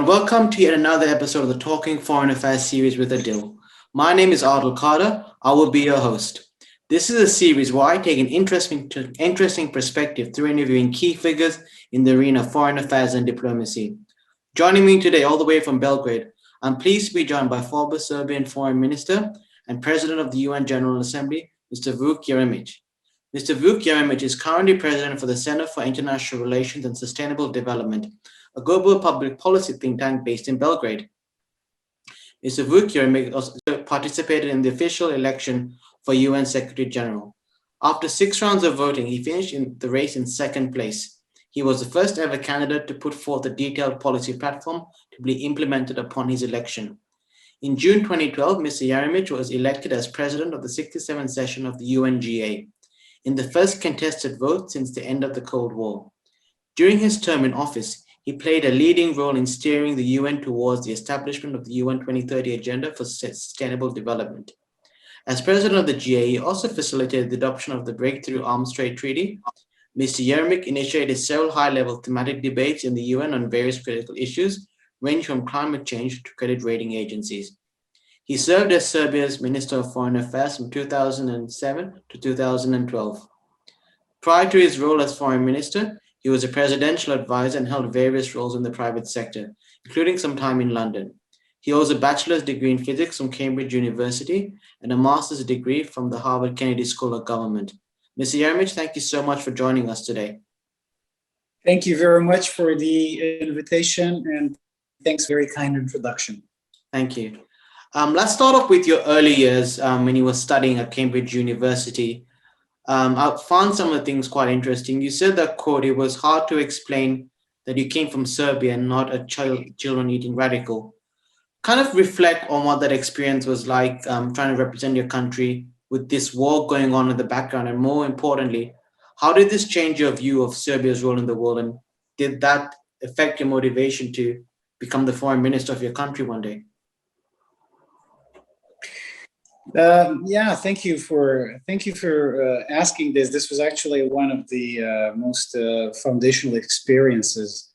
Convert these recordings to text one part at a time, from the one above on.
welcome to yet another episode of the Talking Foreign Affairs series with Adil. My name is Adil Cader. I will be your host. This is a series where I take an interesting perspective through interviewing key figures in the arena of foreign affairs and diplomacy. Joining me today all the way from Belgrade, I'm pleased to be joined by former Serbian Foreign Minister and President of the UN General Assembly, Mr. Vuk Jeremić. Mr. Vuk Jeremić is currently President for the Center for International Relations and Sustainable Development, a global public policy think tank based in Belgrade. Mr. Vuk Jeremić also participated in the official election for UN Secretary General. After 6 rounds of voting, he finished in the race in second place. He was the first ever candidate to put forth a detailed policy platform to be implemented upon his election. In June 2012, Mr. Jeremić was elected as president of the 67th session of the UNGA, in the first contested vote since the end of the Cold War. During his term in office, he played a leading role in steering the UN towards the establishment of the UN 2030 Agenda for Sustainable Development. As president of the GA, he also facilitated the adoption of the Breakthrough Arms Trade Treaty. Mr. Jeremić initiated several high-level thematic debates in the UN on various critical issues, ranging from climate change to credit rating agencies. He served as Serbia's Minister of Foreign Affairs from 2007 to 2012. Prior to his role as Foreign Minister, he was a presidential advisor and held various roles in the private sector, including some time in London. He holds a bachelor's degree in physics from Cambridge University and a master's degree from the Harvard Kennedy School of Government. Mr. Jeremić, thank you so much for joining us today. Thank you very much for the invitation, and thanks for a very kind introduction. Thank you. Let's start off with your early years when you were studying at Cambridge University. I found some of the things quite interesting. You said that, quote, it was hard to explain that you came from Serbia and not a children-eating radical. Kind of reflect on what that experience was like, trying to represent your country with this war going on in the background, and more importantly, how did this change your view of Serbia's role in the world, and did that affect your motivation to become the foreign minister of your country one day? Yeah, thank you for asking this. This was actually one of the most foundational experiences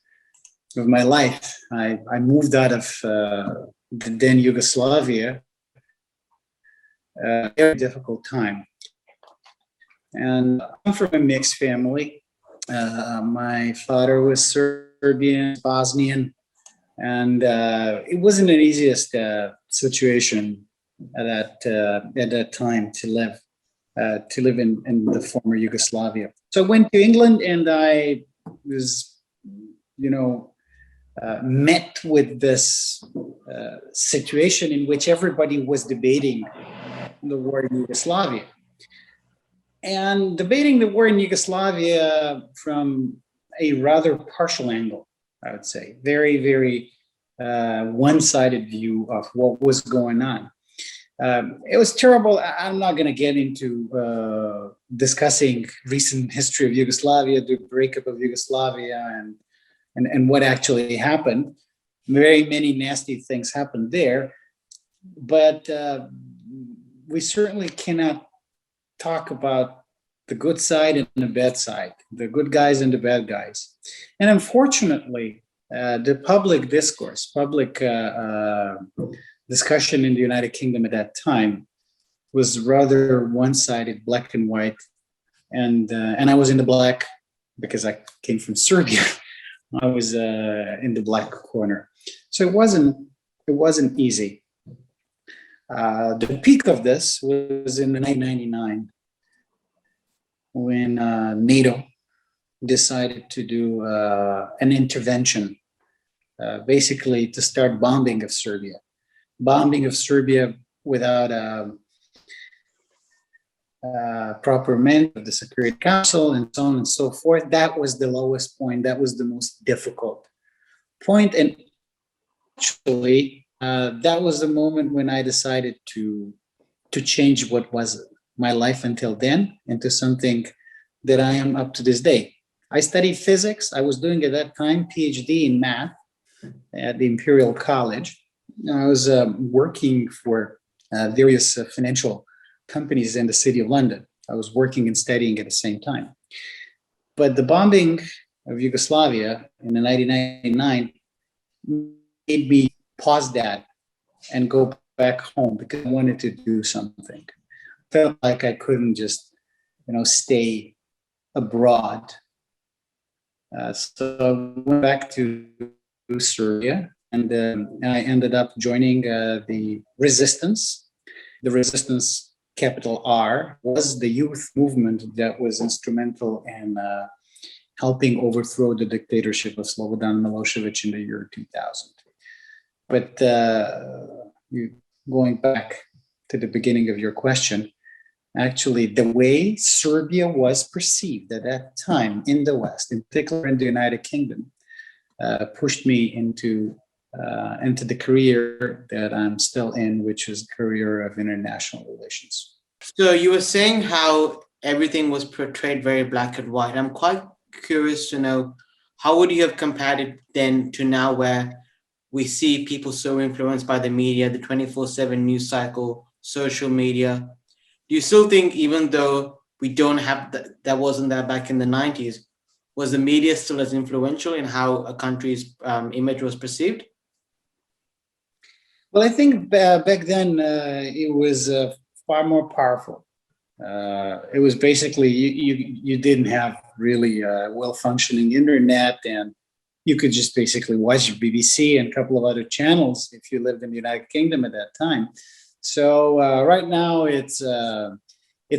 of my life. I moved out of the then Yugoslavia, a very difficult time, and I'm from a mixed family. My father was Serbian, Bosnian, and it wasn't an easiest situation at that time to live in the former Yugoslavia. So I went to England, and I was, met with this situation in which everybody was debating the war in Yugoslavia, and debating the war in Yugoslavia from a rather partial angle, I would say. Very, very one-sided view of what was going on. It was terrible. I'm not going to get into discussing recent history of Yugoslavia, the breakup of Yugoslavia, and what actually happened. Very many nasty things happened there, but we certainly cannot talk about the good side and the bad side, the good guys and the bad guys. And unfortunately, the public discourse, public discussion in the United Kingdom at that time was rather one-sided, black and white, and I was in the black because I came from Serbia. I was in the black corner, so it wasn't easy. The peak of this was in 1999 when NATO decided to do an intervention, basically to start bombing of Serbia without proper mandate of the Security Council, and so on and so forth. That was the lowest point. That was the most difficult point. And actually, that was the moment when I decided to change what was my life until then into something that I am up to this day. I studied physics. I was doing at that time PhD in math at the Imperial College. I was working for various financial companies in the city of London. I was working and studying at the same time. But the bombing of Yugoslavia in 1999 me pause that and go back home because I wanted to do something. Felt like I couldn't just, stay abroad. So I went back to Serbia, and I ended up joining the resistance. The resistance, capital R, was the youth movement that was instrumental in helping overthrow the dictatorship of Slobodan Milosevic in the year 2000. But going back to the beginning of your question, actually, the way Serbia was perceived at that time in the West, in particular in the United Kingdom, pushed me into the career that I'm still in, which is the career of international relations. So you were saying how everything was portrayed very black and white. I'm quite curious to know, how would you have compared it then to now, where we see people so influenced by the media, the 24/7 news cycle, social media? Do you still think, even though we don't have that wasn't there back in the 90s, was the media still as influential in how a country's image was perceived? Well, I think back then it was far more powerful. It was basically you didn't have really a well-functioning internet, and you could just basically watch BBC and a couple of other channels if you lived in the United Kingdom at that time. So right now it's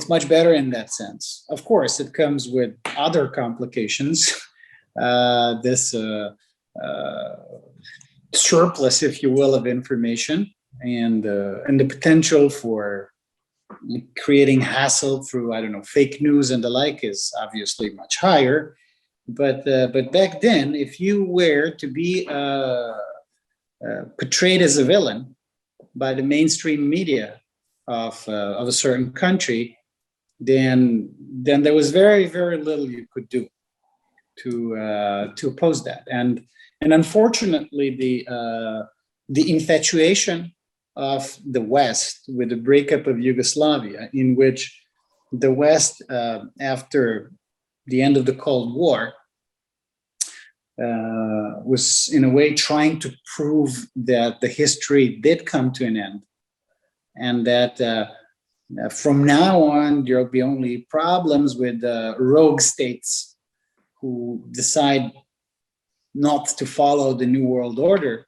much better in that sense. Of course, it comes with other complications. This surplus, if you will, of information, and the potential for creating hassle through, fake news and the like is obviously much higher. But back then, if you were to be portrayed as a villain by the mainstream media of a certain country, then there was very, very little you could do to oppose that. And unfortunately, the infatuation of the West with the breakup of Yugoslavia, in which the West, after the end of the Cold War, was in a way trying to prove that the history did come to an end, and that from now on there'll be only problems with rogue states who decide not to follow the New World Order,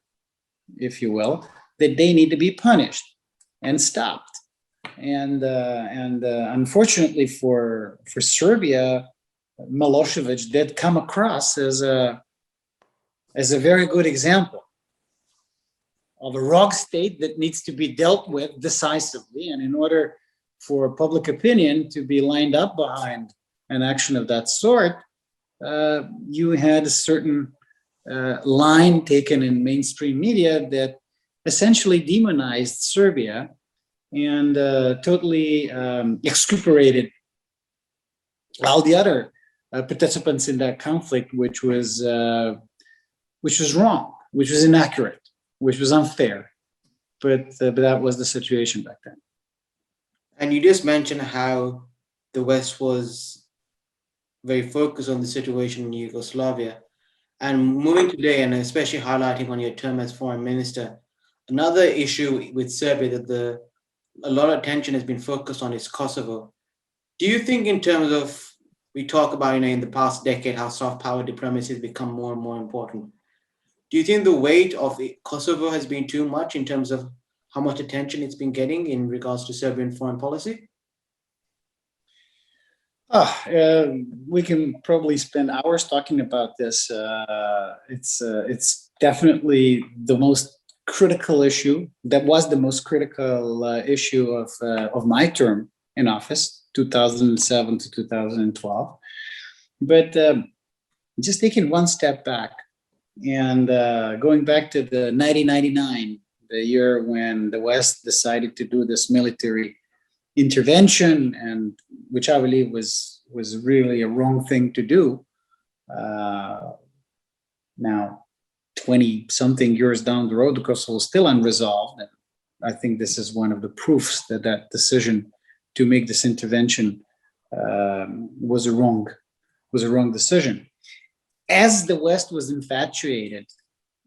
if you will, that they need to be punished and stopped. And unfortunately for Serbia, Milosevic did come across as a very good example of a rogue state that needs to be dealt with decisively. And in order for public opinion to be lined up behind an action of that sort, you had a certain line taken in mainstream media that essentially demonized Serbia and totally exculpated all the other participants in that conflict, which was wrong, which was inaccurate, which was unfair. But that was the situation back then. And you just mentioned how the West was very focused on the situation in Yugoslavia. And moving today, and especially highlighting on your term as foreign minister, another issue with Serbia that a lot of attention has been focused on is Kosovo. Do you think, in terms of, we talk about, in the past decade, how soft power diplomacy has become more and more important? Do you think the weight of Kosovo has been too much in terms of how much attention it's been getting in regards to Serbian foreign policy? We can probably spend hours talking about this. It's definitely the most critical issue. That was the most critical issue of my term in office, 2007 to 2012. But just taking one step back and going back to the 1999, the year when the West decided to do this military intervention, and which I believe was really a wrong thing to do. Now, 20-something years down the road, the Kosovo is still unresolved. And I think this is one of the proofs that decision to make this intervention was a wrong decision. As the West was infatuated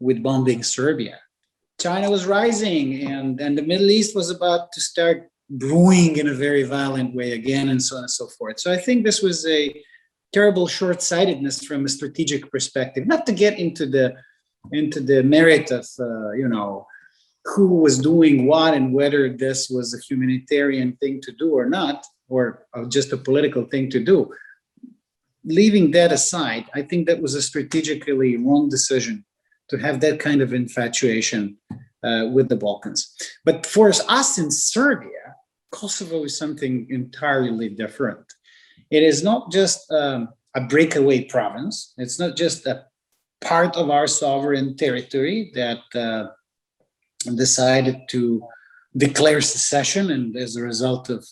with bombing Serbia. China was rising, and the Middle East was about to start brewing in a very violent way again, and so on and so forth. So I think this was a terrible short-sightedness from a strategic perspective. Not to get into the merit of who was doing what and whether this was a humanitarian thing to do or not, or just a political thing to do. Leaving that aside, I think that was a strategically wrong decision to have that kind of infatuation with the Balkans. But for us in Serbia, Kosovo is something entirely different. It is not just a breakaway province. It's not just a part of our sovereign territory that decided to declare secession, and as a result of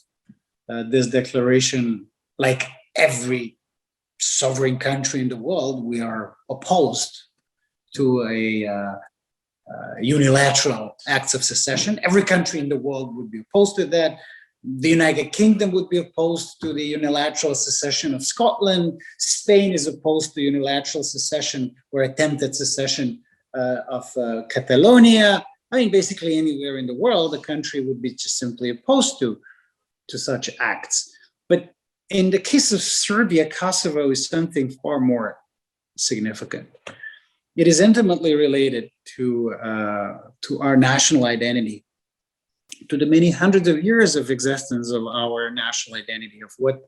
this declaration, like every sovereign country in the world, we are opposed to a unilateral acts of secession. Every country in the world would be opposed to that. The United Kingdom would be opposed to the unilateral secession of Scotland. Spain is opposed to unilateral secession or attempted secession of Catalonia. I mean, basically anywhere in the world, a country would be just simply opposed to such acts. But in the case of Serbia, Kosovo is something far more significant. It is intimately related to our national identity, to the many hundreds of years of existence of our national identity, of what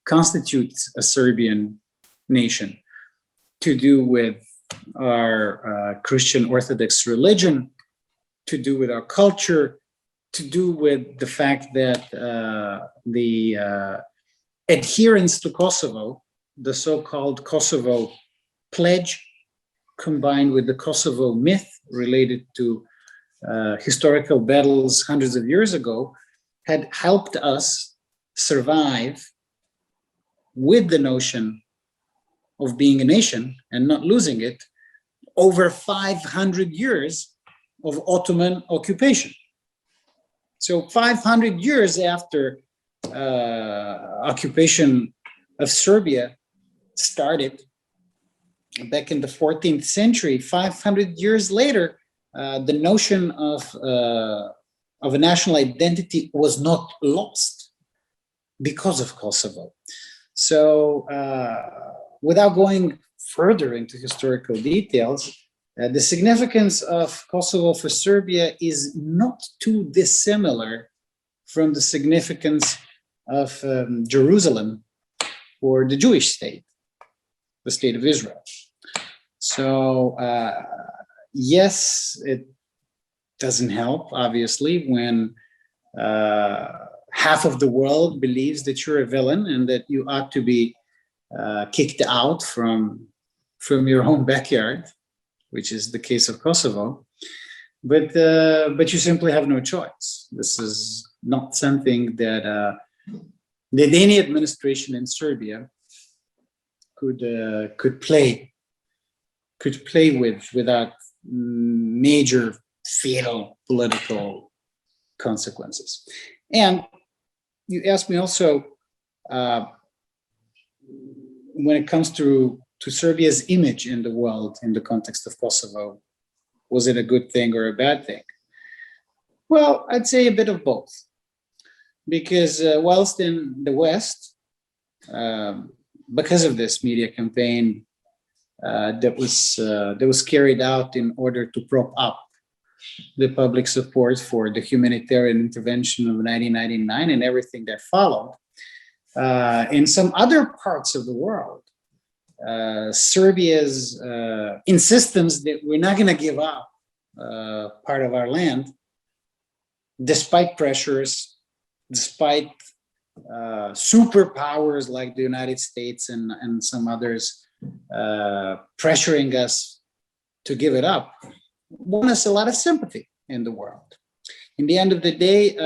constitutes a Serbian nation, to do with our Christian Orthodox religion, to do with our culture, to do with the fact that the adherence to Kosovo, the so-called Kosovo Pledge, combined with the Kosovo myth related to historical battles hundreds of years ago, had helped us survive with the notion of being a nation and not losing it over 500 years of Ottoman occupation. So 500 years after occupation of Serbia started back in the 14th century, 500 years later, the notion of a national identity was not lost because of Kosovo. So without going further into historical details, the significance of Kosovo for Serbia is not too dissimilar from the significance of Jerusalem for the Jewish state, the state of Israel. So yes, it doesn't help, obviously, when half of the world believes that you're a villain and that you ought to be kicked out from your own backyard, which is the case of Kosovo. But you simply have no choice. This is not something that any administration in Serbia could play with without major fatal political consequences. And you asked me also, when it comes to Serbia's image in the world in the context of Kosovo, was it a good thing or a bad thing? Well, I'd say a bit of both. Because whilst in the West, because of this media campaign that was carried out in order to prop up the public support for the humanitarian intervention of 1999 and everything that followed, in some other parts of the world, Serbia's insistence that we're not going to give up part of our land, despite pressures, despite superpowers like the United States and some others pressuring us to give it up, won us a lot of sympathy in the world. In the end of the day,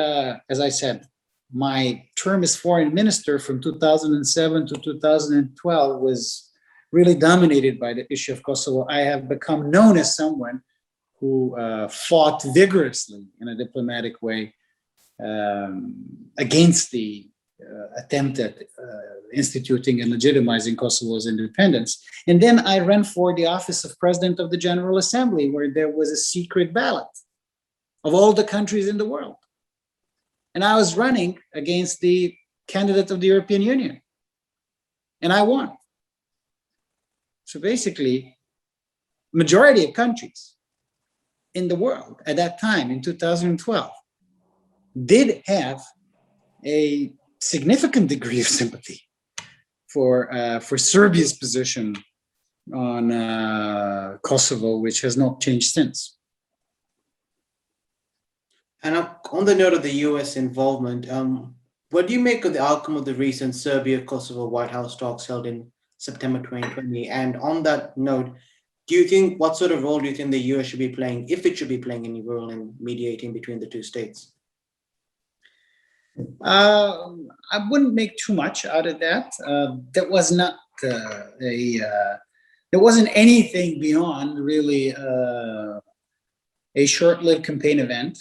as I said, my term as foreign minister from 2007 to 2012 was really dominated by the issue of Kosovo. I have become known as someone who fought vigorously in a diplomatic way against the attempted instituting and legitimizing Kosovo's independence. And then I ran for the office of President of the General Assembly, where there was a secret ballot of all the countries in the world. And I was running against the candidate of the European Union. And I won. So basically, majority of countries in the world at that time, in 2012, did have a significant degree of sympathy for Serbia's position on Kosovo, which has not changed since. And on the note of the U.S. involvement, what do you make of the outcome of the recent Serbia-Kosovo White House talks held in September 2020? And on that note, what sort of role do you think the U.S. should be playing, if it should be playing any role in mediating between the two states? I wouldn't make too much out of that. That was not there wasn't anything beyond really a short-lived campaign event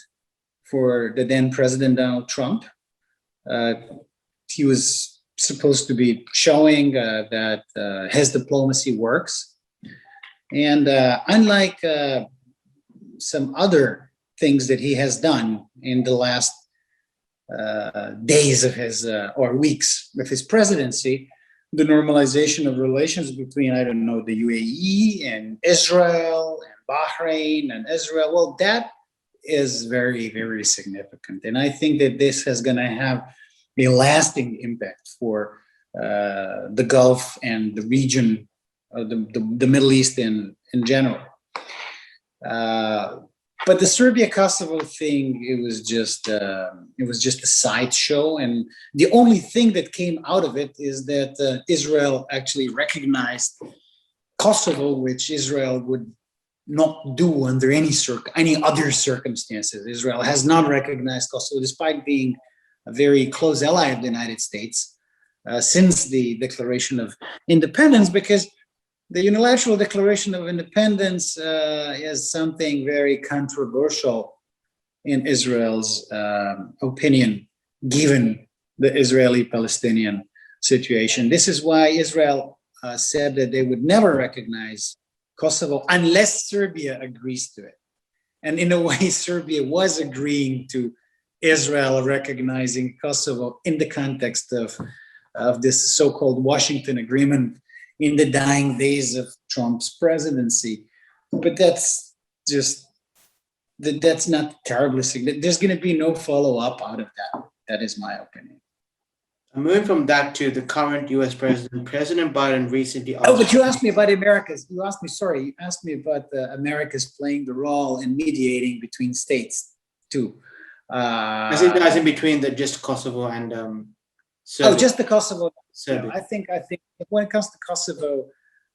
for the then President Donald Trump. He was supposed to be showing that his diplomacy works. And unlike some other things that he has done in the last days of his or weeks of his presidency, the normalization of relations between, I don't know, the UAE and Israel and Bahrain and Israel, well, that is very, very significant. And I think that this is going to have a lasting impact for the Gulf and the region, the Middle East in general. But the Serbia-Kosovo thing, it was just a sideshow, and the only thing that came out of it is that Israel actually recognized Kosovo, which Israel would not do under any other circumstances. Israel has not recognized Kosovo, despite being a very close ally of the United States since the Declaration of Independence, because the unilateral declaration of independence is something very controversial in Israel's opinion, given the Israeli-Palestinian situation. This is why Israel said that they would never recognize Kosovo unless Serbia agrees to it. And in a way, Serbia was agreeing to Israel recognizing Kosovo in the context of this so-called Washington Agreement in the dying days of Trump's presidency. But that's not terribly significant. There's going to be no follow-up out of that. That is my opinion. Moving from that to the current U.S. president, President Biden recently asked... Oh, but you asked me about Americas. You asked me about Americas playing the role in mediating between states too. As in between just Kosovo and Serbia. Oh, just the Kosovo. Serbia. I think when it comes to Kosovo,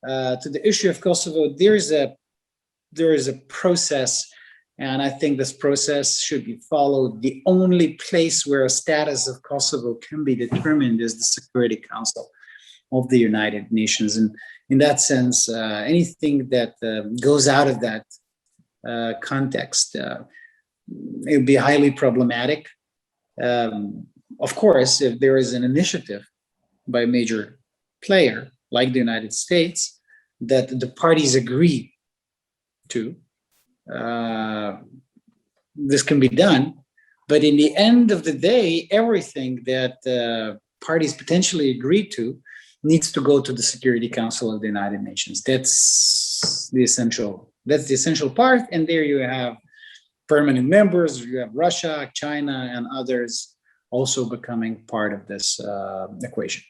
to the issue of Kosovo, there is a process, and I think this process should be followed. The only place where a status of Kosovo can be determined is the Security Council of the United Nations, and in that sense, anything that goes out of that context, it would be highly problematic. Of course, if there is an initiative by a major player like the United States that the parties agree to, this can be done. But in the end of the day, everything that parties potentially agree to needs to go to the Security Council of the United Nations. That's the essential part. And there you have permanent members. You have Russia, China, and others also becoming part of this equation.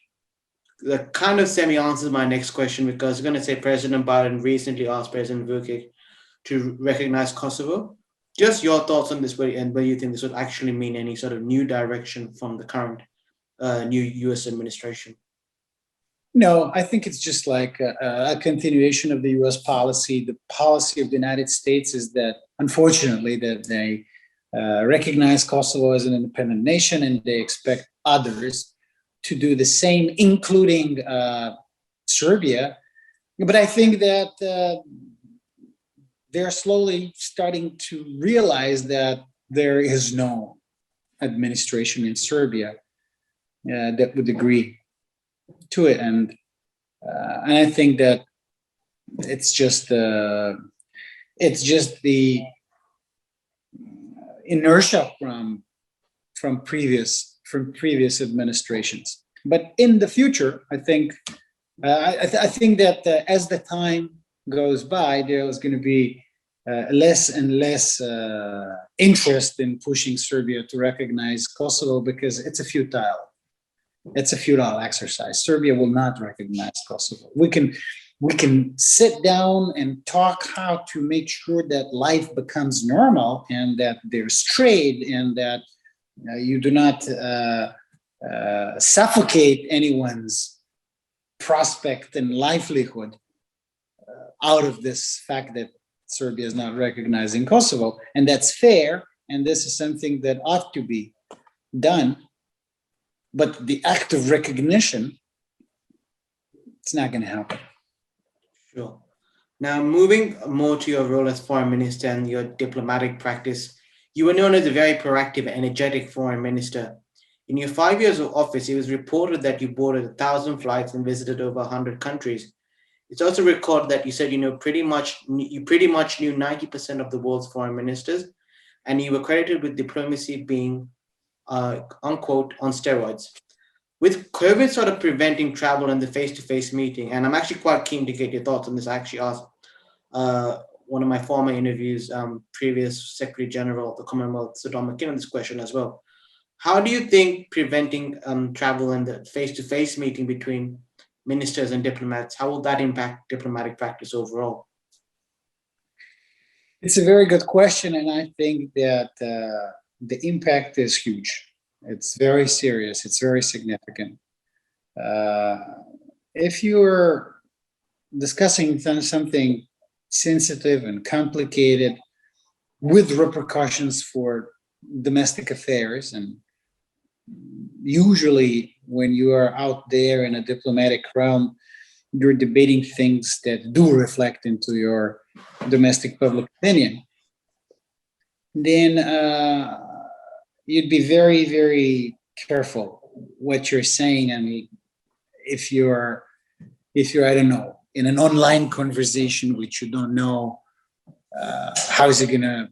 That kind of semi-answers my next question, because I'm going to say President Biden recently asked President Vučić to recognize Kosovo. Just your thoughts on this, and whether you think this would actually mean any sort of new direction from the current new U.S. administration. No, I think it's just like a continuation of the U.S. policy. The policy of the United States is that, unfortunately, that they recognize Kosovo as an independent nation, and they expect others to do the same, including Serbia. But I think that they're slowly starting to realize that there is no administration in Serbia that would agree to it, and I think that it's just the inertia from previous administrations. But in the future, I think I think that as the time goes by, there is going to be less and less interest in pushing Serbia to recognize Kosovo, because it's a futile exercise. Serbia will not recognize Kosovo. We can sit down and talk how to make sure that life becomes normal and that there's trade and that you do not suffocate anyone's prospect and livelihood out of this fact that Serbia is not recognizing Kosovo. And that's fair. And this is something that ought to be done. But the act of recognition, it's not going to happen. Sure. Now, moving more to your role as foreign minister and your diplomatic practice, you were known as a very proactive and energetic foreign minister. In your 5 years of office, it was reported that you boarded 1,000 flights and visited over 100 countries. It's also recorded that you said you pretty much knew 90% of the world's foreign ministers, and you were credited with diplomacy being, unquote, on steroids. With COVID sort of preventing travel and the face-to-face meeting, and I'm actually quite keen to get your thoughts on this. I actually asked one of my former interviews, previous Secretary General of the Commonwealth, Sir Don McKinnon, this question as well. How do you think preventing travel and the face-to-face meeting between ministers and diplomats, how will that impact diplomatic practice overall? It's a very good question, and I think that the impact is huge. It's very serious. It's very significant. If you're discussing something sensitive and complicated with repercussions for domestic affairs, and usually when you are out there in a diplomatic realm, you're debating things that do reflect into your domestic public opinion, then you'd be very, very careful what you're saying. I mean, if you're, I don't know, in an online conversation which you don't know, how is it going to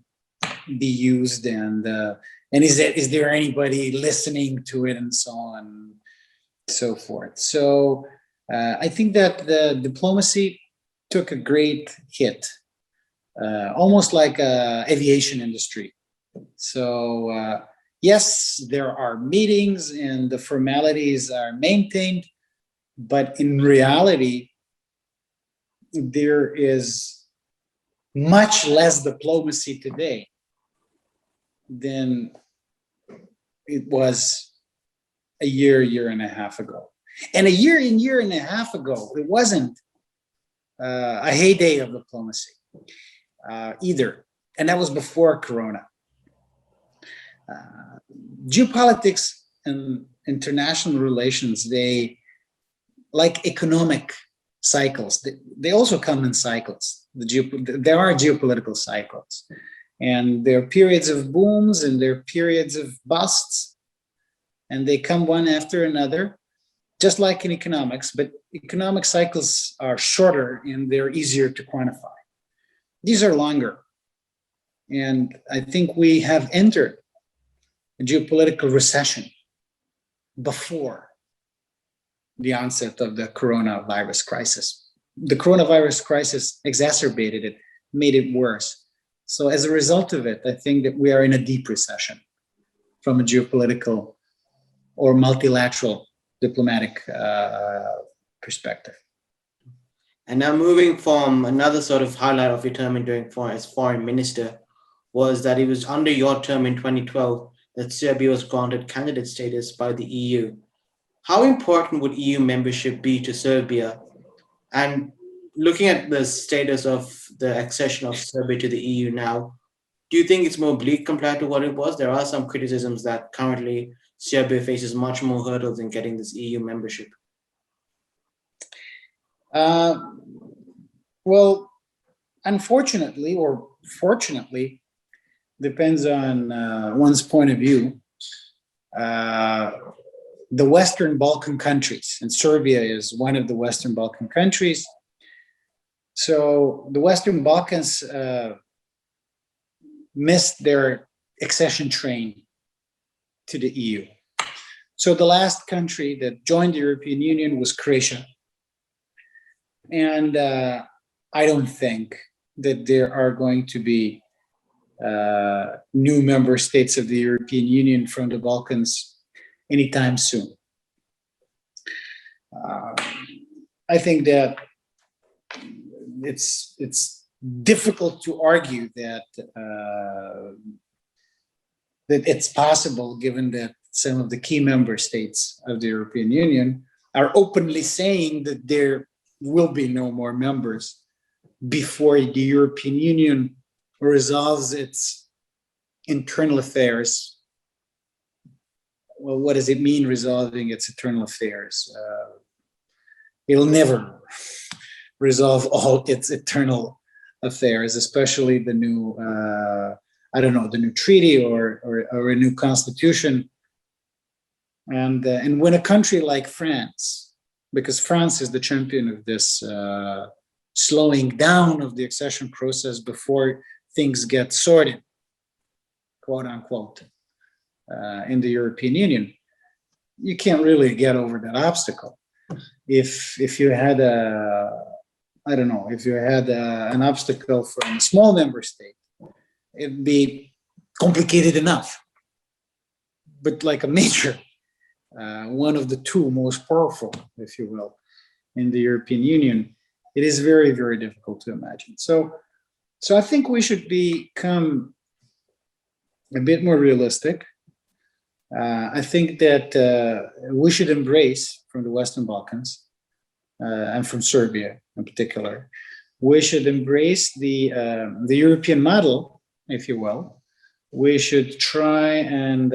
be used, and is there anybody listening to it, and so on and so forth. So I think that the diplomacy took a great hit, almost like aviation industry. So yes, there are meetings and the formalities are maintained, but in reality, there is much less diplomacy today than it was a year and a half ago. And a year and a half ago, it wasn't a heyday of diplomacy either. And that was before Corona. Geopolitics and international relations, they, like economic cycles, they also come in cycles. There are geopolitical cycles. And there are periods of booms and there are periods of busts. And they come one after another, just like in economics. But economic cycles are shorter and they're easier to quantify. These are longer. And I think we have entered a geopolitical recession before the onset of the coronavirus crisis. The coronavirus crisis exacerbated it, made it worse. So as a result of it, I think that we are in a deep recession from a geopolitical or multilateral diplomatic perspective. And now moving from another sort of highlight of your term in doing as foreign minister was that it was under your term in 2012 that Serbia was granted candidate status by the EU. How important would EU membership be to Serbia? And looking at the status of the accession of Serbia to the EU now, do you think it's more bleak compared to what it was? There are some criticisms that currently Serbia faces much more hurdles in getting this EU membership. Well, unfortunately or fortunately, depends on one's point of view. the Western Balkan countries, and Serbia is one of the Western Balkan countries. So the Western Balkans missed their accession train to the EU. So the last country that joined the European Union was Croatia. And I don't think that there are going to be new member states of the European Union from the Balkans anytime soon. I think that it's difficult to argue that that it's possible, given that some of the key member states of the European Union are openly saying that there will be no more members before the European Union resolves its internal affairs. Well, what does it mean, resolving its internal affairs? It'll never resolve all its internal affairs, especially the new, the new treaty or a new constitution. And when a country like France, because France is the champion of this slowing down of the accession process before things get sorted, quote unquote, in the European Union, you can't really get over that obstacle. If you had an obstacle from a small member state, it'd be complicated enough. But like a major, one of the two most powerful, if you will, in the European Union, it is very, very difficult to imagine. So I think we should become a bit more realistic. I think that we should embrace, from the Western Balkans and from Serbia in particular, we should embrace the European model, if you will. We should try and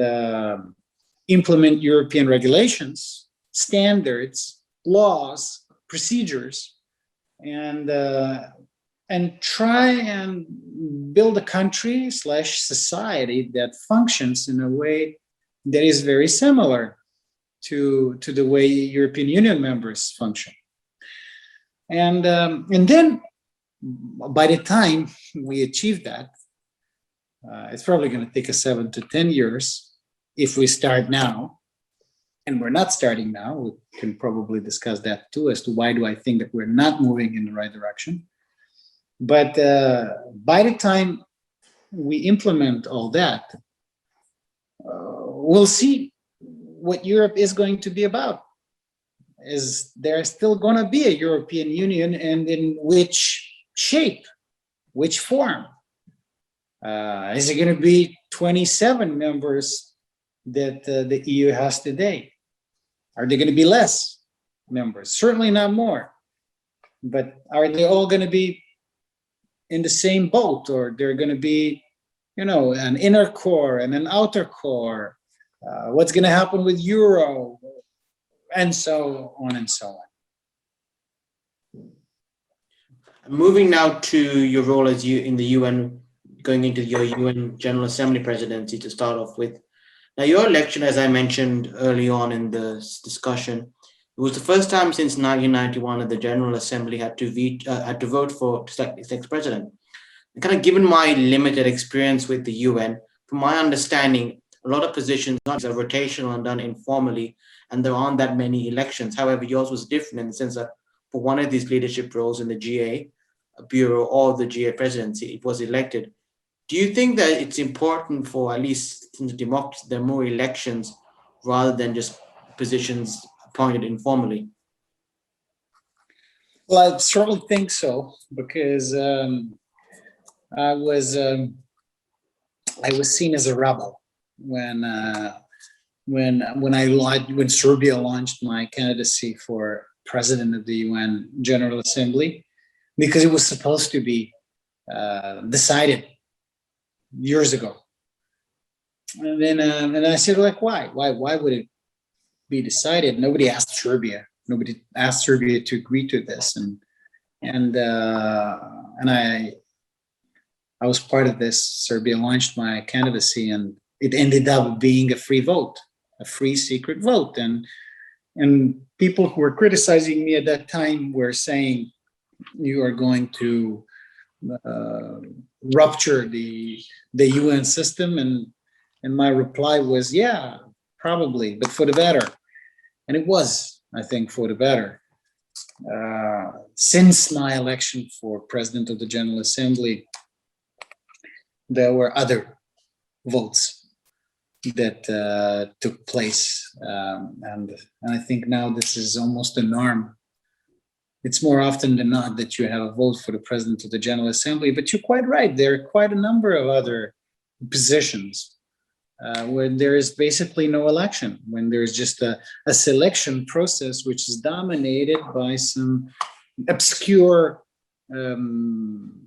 implement European regulations, standards, laws, procedures, and try and build a country / society that functions in a way that is very similar to the way European Union members function. And then by the time we achieve that, it's probably going to take us 7 to 10 years if we start now. And we're not starting now. We can probably discuss that too, as to why do I think that we're not moving in the right direction. But by the time we implement all that, we'll see what Europe is going to be about. Is there still going to be a European Union, and in which shape, which form? Is it going to be 27 members that the EU has today? Are there going to be less members? Certainly not more. But are they all going to be in the same boat, or they're going to be, an inner core and an outer core? What's going to happen with Euro, and so on and so on. Moving now to your role as in the UN, going into your UN General Assembly presidency to start off with. Now, your election, as I mentioned early on in the discussion, it was the first time since 1991 that the General Assembly had to vote to select its next president. And kind of given my limited experience with the UN, from my understanding, a lot of positions are rotational and done informally, and there aren't that many elections. However, yours was different in the sense that for one of these leadership roles in the GA Bureau or the GA presidency, it was elected. Do you think that it's important for, at least in the democracy, there are more elections rather than just positions appointed informally? Well, I certainly think so, because I was seen as a rebel when Serbia launched my candidacy for president of the UN General Assembly, because it was supposed to be decided years ago. And then I said, why would it be decided? Nobody asked Serbia. Nobody asked Serbia to agree to this, and I was part of this. Serbia launched my candidacy, and it ended up being a free vote. a free secret vote. And people who were criticizing me at that time were saying, you are going to rupture the UN system. And my reply was, yeah, probably, but for the better. And it was, I think, for the better. Since my election for President of the General Assembly, there were other votes that took place. And I think now this is almost a norm. It's more often than not that you have a vote for the President of the General Assembly, but you're quite right. There are quite a number of other positions where there is basically no election, when there's just a selection process which is dominated by some obscure and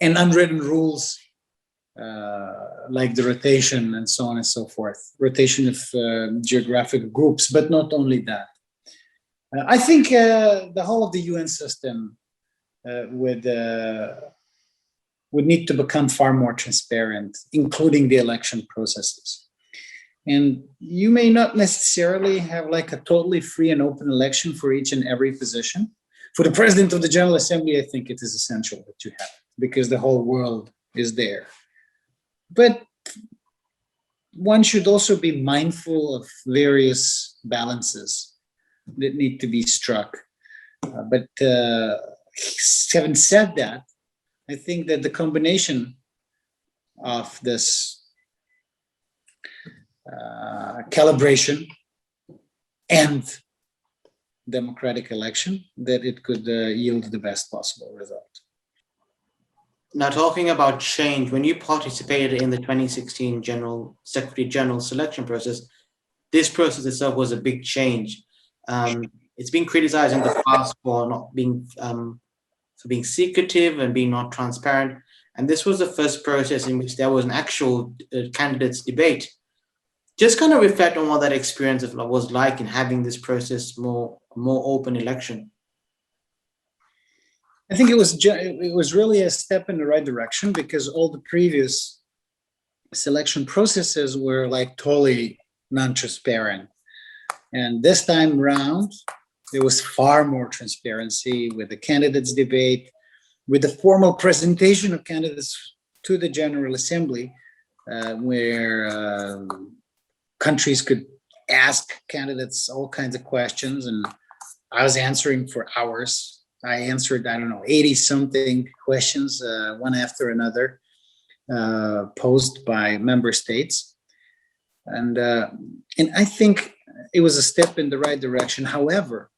unwritten rules like the rotation and so on and so forth, rotation of geographic groups, but not only that. I think the whole of the UN system would need to become far more transparent, including the election processes. And you may not necessarily have like a totally free and open election for each and every position. For the President of the General Assembly, I think it is essential that you have it, because the whole world is there. But one should also be mindful of various balances that need to be struck. But having said that, I think that the combination of this calibration and democratic election, that it could yield the best possible result. Now, talking about change, when you participated in the 2016 Secretary General selection process, this process itself was a big change. It's been criticized in the past for not being for being secretive and being not transparent. And this was the first process in which there was an actual candidates debate. Just kind of reflect on what that experience was like in having this process more open election. I think it was really a step in the right direction, because all the previous selection processes were like totally non-transparent. And this time around, there was far more transparency with the candidates debate, with the formal presentation of candidates to the General Assembly, where countries could ask candidates all kinds of questions. And I was answering for hours. I answered, 80 something questions, one after another, posed by member states. And I think it was a step in the right direction. However,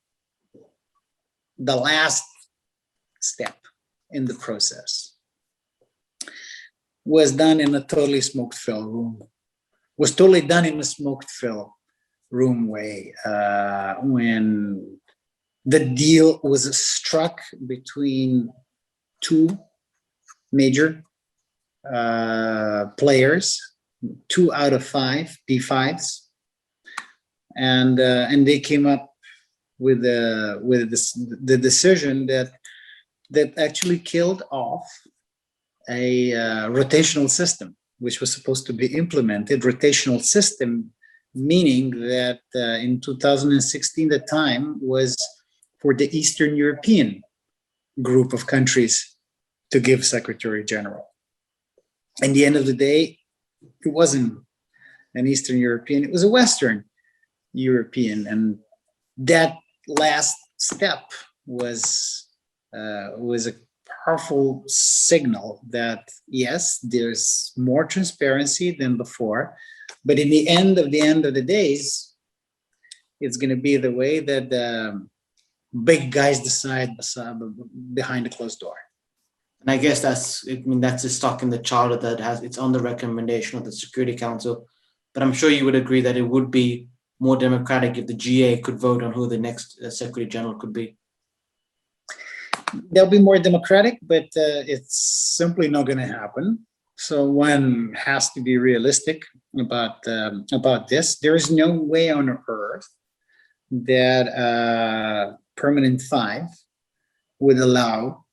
the last step in the process was done in a totally smoke-filled room. Was totally done in a smoke-filled room way, when the deal was struck between two major players, 2 out of 5 P5s, and they came up with the decision that actually killed off a rotational system, which was supposed to be implemented. Rotational system, meaning that in 2016, the time was for the Eastern European group of countries to give Secretary General. At the end of the day, it wasn't an Eastern European, it was a Western European. And that last step was a powerful signal that, yes, there's more transparency than before, but in the end of the days, it's going to be the way that the big guys decide behind a closed door. And I guess that's the stock in the charter that it's on the recommendation of the Security Council. But I'm sure you would agree that it would be more democratic if the GA could vote on who the next Secretary General could be. They'll be more democratic, but it's simply not going to happen. So one has to be realistic about this. There is no way on earth that permanent 5 would allow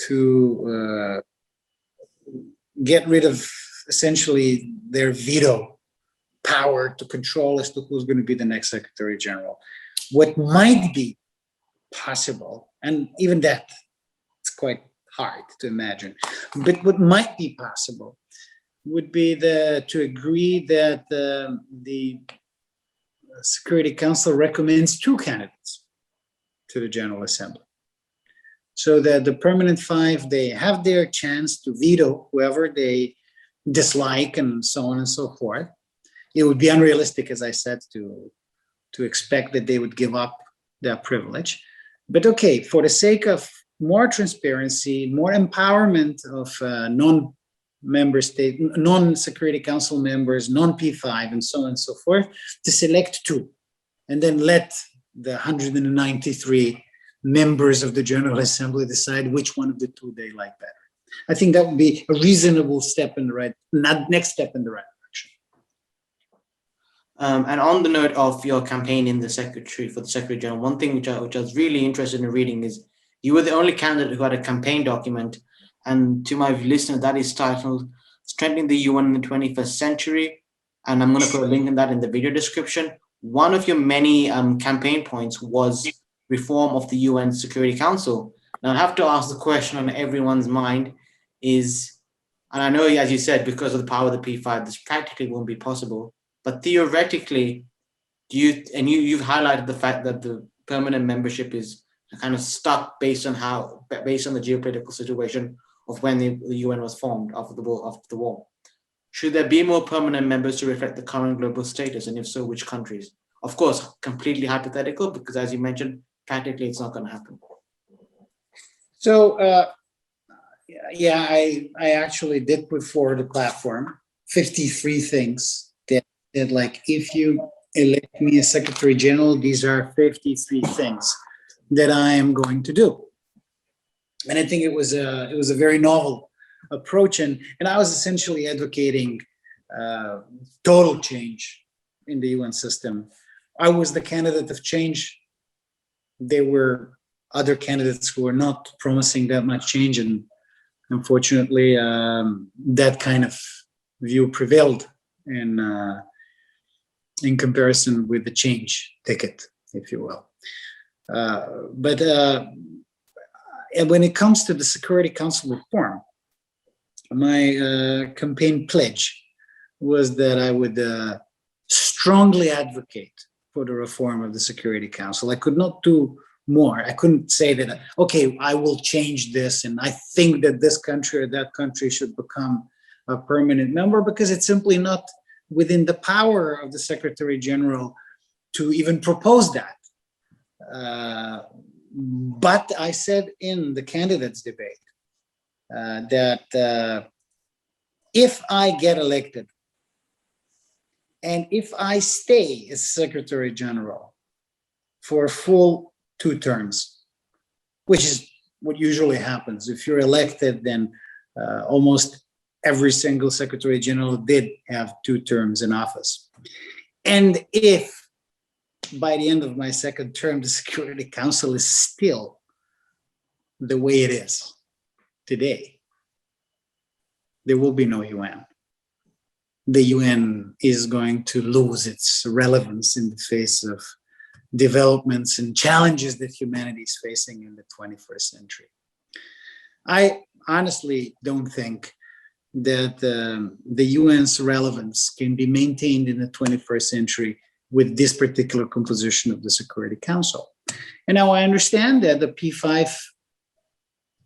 to get rid of essentially their veto power to control as to who's going to be the next Secretary General. What might be possible, and even that, it's quite hard to imagine, but what might be possible would be to agree that the Security Council recommends 2 candidates to the General Assembly, so that the permanent 5, they have their chance to veto whoever they dislike and so on and so forth. It would be unrealistic, as I said, to expect that they would give up that privilege. But okay, for the sake of more transparency, more empowerment of non-member state, non-Security Council members, non-P5, and so on and so forth, to select 2, and then let the 193 members of the General Assembly decide which one of the 2 they like better. I think that would be a reasonable step in the right, next step in the right direction. And on the note of your campaign in the Secretary General, one thing which I was really interested in reading is you were the only candidate who had a campaign document. And to my listener, that is titled Strengthening the UN in the 21st Century. And I'm going to put a link in that in the video description. One of your many campaign points was reform of the UN Security Council. Now, I have to ask the question on everyone's mind is, and I know, as you said, because of the power of the P5, this practically won't be possible. But theoretically, you've highlighted the fact that the permanent membership is kind of stuck based on the geopolitical situation of when the UN was formed after the war. Should there be more permanent members to reflect the current global status, and if so, which countries? Of course, completely hypothetical, because as you mentioned, practically it's not going to happen. So, yeah, I actually did put forward a platform, 53 things that like, if you elect me as Secretary General, these are 53 things that I am going to do. And I think it was a very novel approach, and I was essentially advocating total change in the UN system. I was the candidate of change. There were other candidates who were not promising that much change, and unfortunately, that kind of view prevailed in comparison with the change ticket, if you will. But when it comes to the Security Council reform, my campaign pledge was that I would strongly advocate for the reform of the Security Council. I could not do more. I couldn't say that, okay, I will change this and I think that this country or that country should become a permanent member, because it's simply not within the power of the Secretary General to even propose that. But I said in the candidates debate that if I get elected and if I stay as Secretary General for a full 2 terms, which is what usually happens. If you're elected, then almost every single Secretary General did have 2 terms in office. And if by the end of my 2nd term, the Security Council is still the way it is today, there will be no UN. The UN is going to lose its relevance in the face of developments and challenges that humanity is facing in the 21st century. I honestly don't think that the UN's relevance can be maintained in the 21st century with this particular composition of the Security Council. And now I understand that the P5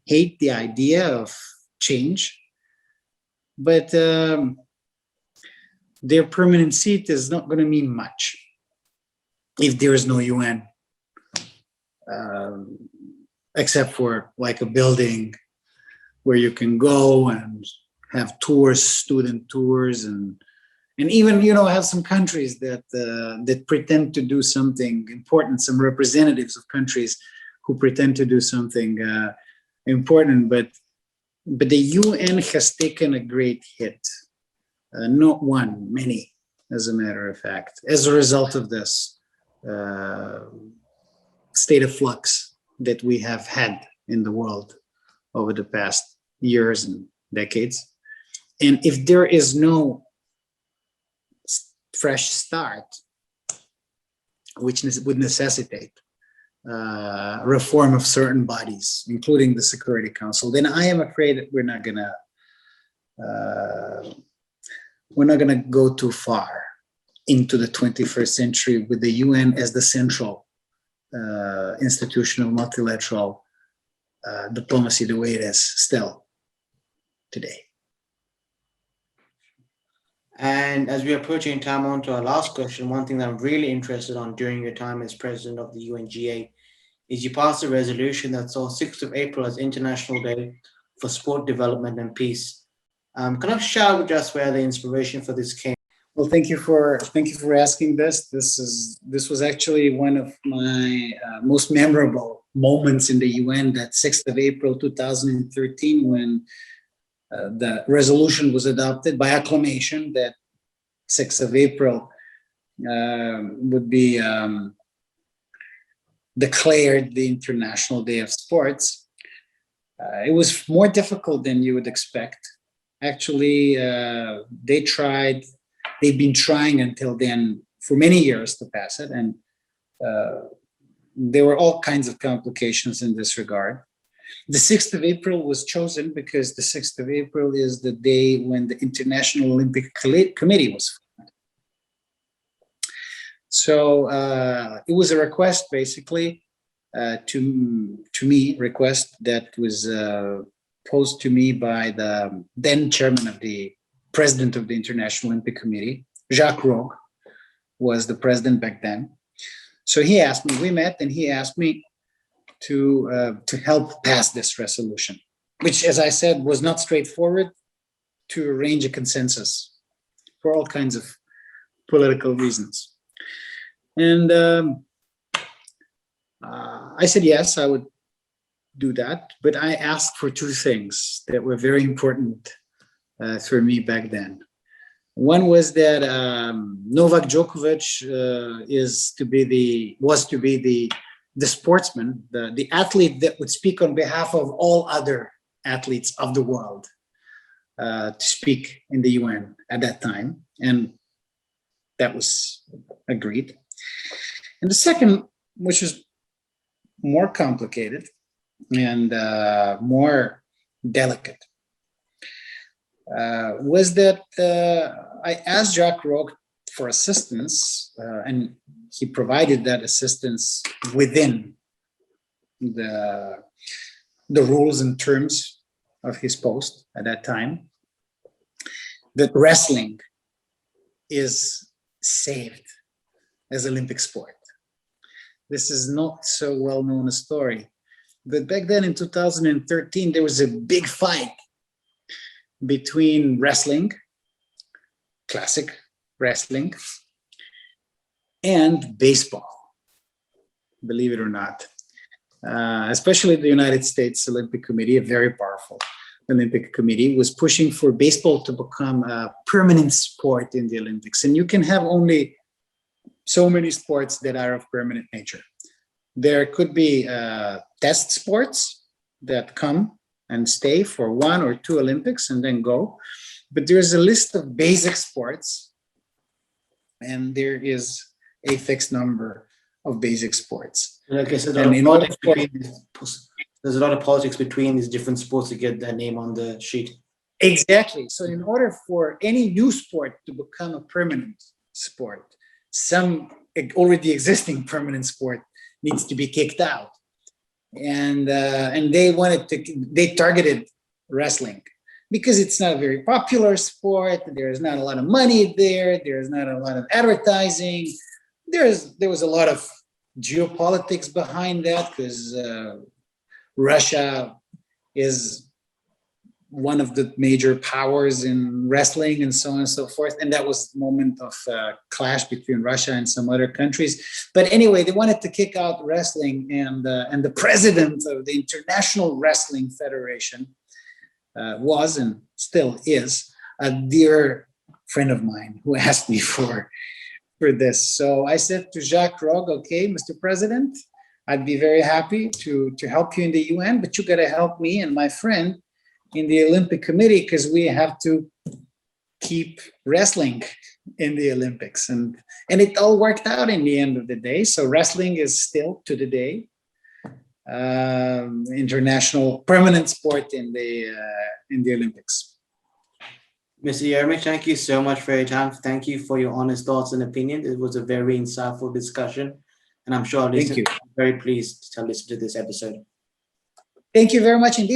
hate the idea of change, but their permanent seat is not going to mean much if there is no UN, except for like a building where you can go and have tours, student tours, and even, you know, have some countries that that pretend to do something important, some representatives of countries who pretend to do something important, but the UN has taken a great hit, not one, many, as a matter of fact, as a result of this state of flux that we have had in the world over the past years and decades. And if there is no fresh start, which would necessitate reform of certain bodies, including the Security Council, then I am afraid that we're not gonna go too far into the 21st century with the UN as the central institution of multilateral diplomacy the way it is still today. And as we're approaching time on to our last question, one thing that I'm really interested on during your time as president of the UNGA is you passed a resolution that saw 6th of April as International Day for Sport Development and Peace. Can I share with us where the inspiration for this came? Well, thank you for asking this. This was actually one of my most memorable moments in the UN, that 6th of April 2013, when the resolution was adopted by acclamation that 6th of April would be declared the International Day of Sports. It was more difficult than you would expect. Actually, they've been trying until then for many years to pass it, and there were all kinds of complications in this regard. The 6th of April was chosen because the 6th of April is the day when the International Olympic Committee was formed. So it was a request, basically, to me, request that was posed to me by the then chairman of the president of the International Olympic Committee, Jacques Rogge, was the president back then. So he asked me, we met, and he asked me to help pass this resolution, which, as I said, was not straightforward, to arrange a consensus for all kinds of political reasons. And I said, yes, I would do that. But I asked for two things that were very important for me back then. One was that Novak Djokovic was to be the sportsman, the athlete that would speak on behalf of all other athletes of the world, to speak in the UN at that time. And that was agreed. And the second, which is more complicated and more delicate, was that I asked Jacques Rogge for assistance, and he provided that assistance within the rules and terms of his post at that time, that wrestling is saved as Olympic sport. This is not so well known a story, but back then in 2013, there was a big fight between wrestling, classic wrestling, and baseball, believe it or not. Especially the United States Olympic Committee, a very powerful Olympic committee, was pushing for baseball to become a permanent sport in the Olympics. And you can have only so many sports that are of permanent nature. There could be test sports that come and stay for 1 or 2 Olympics and then go. But there's a list of basic sports, and there is a fixed number of basic sports. Like I said, there's a lot of politics between these different sports to get their name on the sheet. Exactly. So in order for any new sport to become a permanent sport, some already existing permanent sport needs to be kicked out. And they targeted wrestling because it's not a very popular sport. There's not a lot of money there. There's not a lot of advertising. There was a lot of geopolitics behind that, because Russia is one of the major powers in wrestling and so on and so forth. And that was the moment of clash between Russia and some other countries. But anyway, they wanted to kick out wrestling, and the president of the International Wrestling Federation was, and still is, a dear friend of mine who asked me for this. So I said to Jacques Rogge, okay, Mr. President, I'd be very happy to help you in the UN, but you got to help me and my friend in the Olympic Committee, because we have to keep wrestling in the Olympics, and it all worked out in the end of the day. So wrestling is still to the day international permanent sport in the Olympics. Mr. Jeremić, thank you so much for your time. Thank you for your honest thoughts and opinions. It was a very insightful discussion, and I'm sure our listeners are very pleased to listen to this episode. Thank you very much indeed.